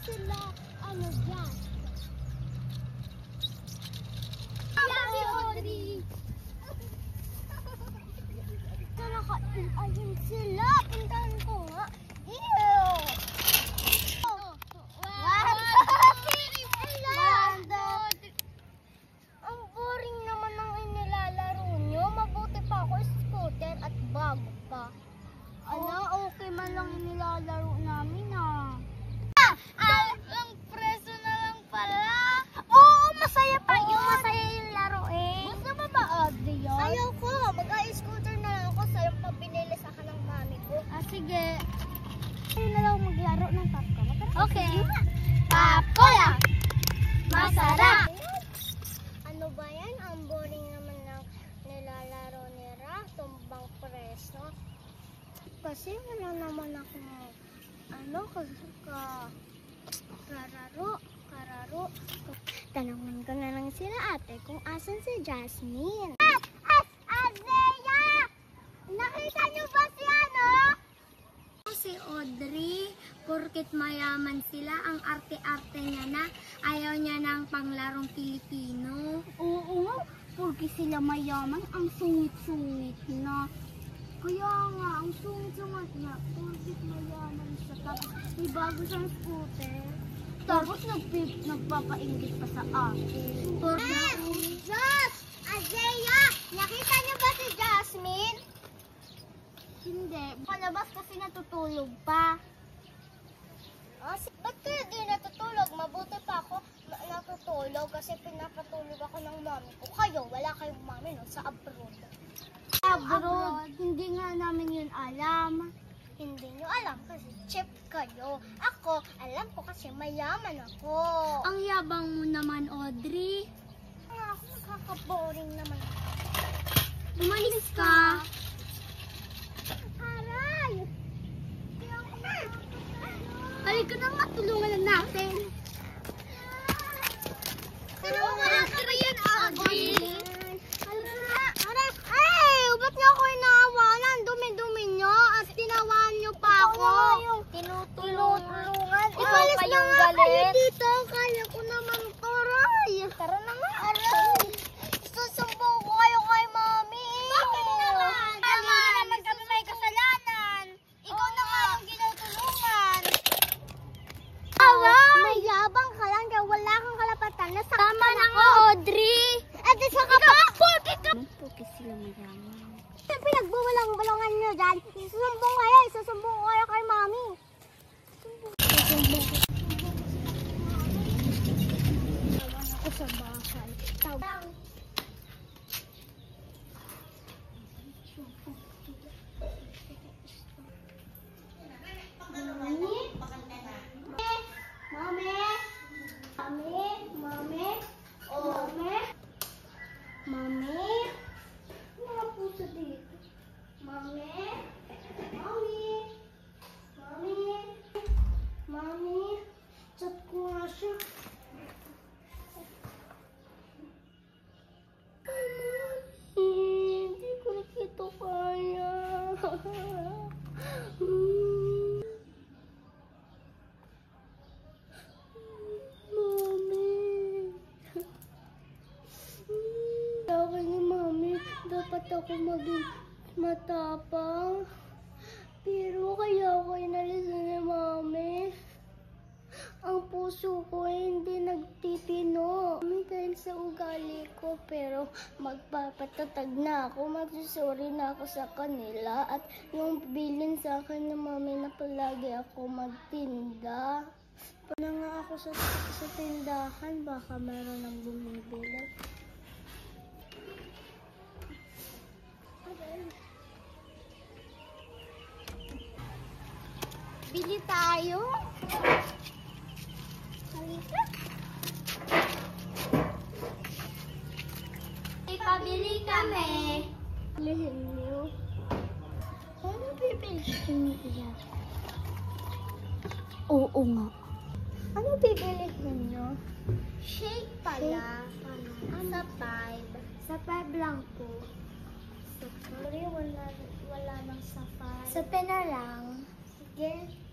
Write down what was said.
sila, ano dyan? Si Audrey! Ayun sila! Puntahan ko nga. Ew! Ang boring naman ng inilalaro nyo. Mabuti pa ako scooter at bago pa. Ala, okay man lang inilalaro namin ah. Ang preso na lang pala. Oo, masaya pa yun. Masaya yung laro eh. Gusto mo ba, Audrey, yun? Ayaw ko. Mag-i-scooter na lang ako. Sa'yo pa binili sa akin ng mami ko. Ah, sige. Ayaw na lang maglaro ng popcorn. Okay. Popcorn! Masarap! Ano ba yan? Ang boring naman ng nilalaro ni Ra. Tumbang preso. Kasi wala naman akong kararo. Tanungin ko na lang sila ate kung asan si Jasmine. Azea! Nakita niyo ba si ano? Si Audrey, porket mayaman sila, ang arte-arte niya na, ayaw niya ng panglarong Pilipino. Oo, porket sila mayaman, ang sungit-sungit na. Kaya nga, ang sungit-sungit niya, porket mayaman siya. Tapos may bago siyang scooter. Tapos nagpapainggit pa sa akin. Josh! Azea! Nakita niyo ba si Jasmine? Hindi. Palabas kasi natutulog pa. Ba't kayo di natutulog? Mabuti pa ako natutulog kasi pinapatulog ako ng mami ko. Kayo, wala kayong mami no? Sa abroad. Abroad? Hindi nga namin yun alam. Hindi nyo alam kasi chip kayo. Ako, alam ko kasi mayaman ako. Ang yabang mo naman, Audrey. Ako, kakaboring naman. Umalis ka. Aray! Halika na nga, tulungan na natin. Tulungan natin yan, Audrey. Ay! Ba't niyo ako inaawanan? Dumi-dumi niyo at tinawaan niyo pa ako. Tinutulungan. Ikalis na nga kayo dito. Kaya ko naman to, Aray. Tara na nga, Aray. Susumbong ko kayo kay Mami. Bakit naman? Tama naman kami may kasalanan. Ikaw na nga yung ginutulungan. Aray! Mayabang ka lang kaya wala kang kalapatan. Tama na nga, Audrey. At isa ka pa. Porkit sila mayaman. Pinagbuwalang-balongan nyo dyan. Isusumbong ko kayo kay Mami. Tawanan ako sa bahay. Mami? Mga puso dito. Mami? Chat ko nga siya. Hindi ko na ito kaya. Dapat ako maging matapang. Pero kaya ako inalis ni Mami. Ang puso ko hindi nagtitino. Dahil sa ugali ko. Pero magpapatatag na ako. Magsusuri na ako sa kanila. At yung bilin sa akin ni Mami na palagi ako magtinda. Puna nga ako sa tindahan. Baka meron ng bumibili. Bili tayo. Halika. Ipabili kami. Lihin niyo. Ano bibilihin niyo? Oo nga. Ano bibilihin niyo? Shake pala. Sa 5. Sa 5 lang po. Sorry, wala nang sa 5. Sa 10 na lang. Sige.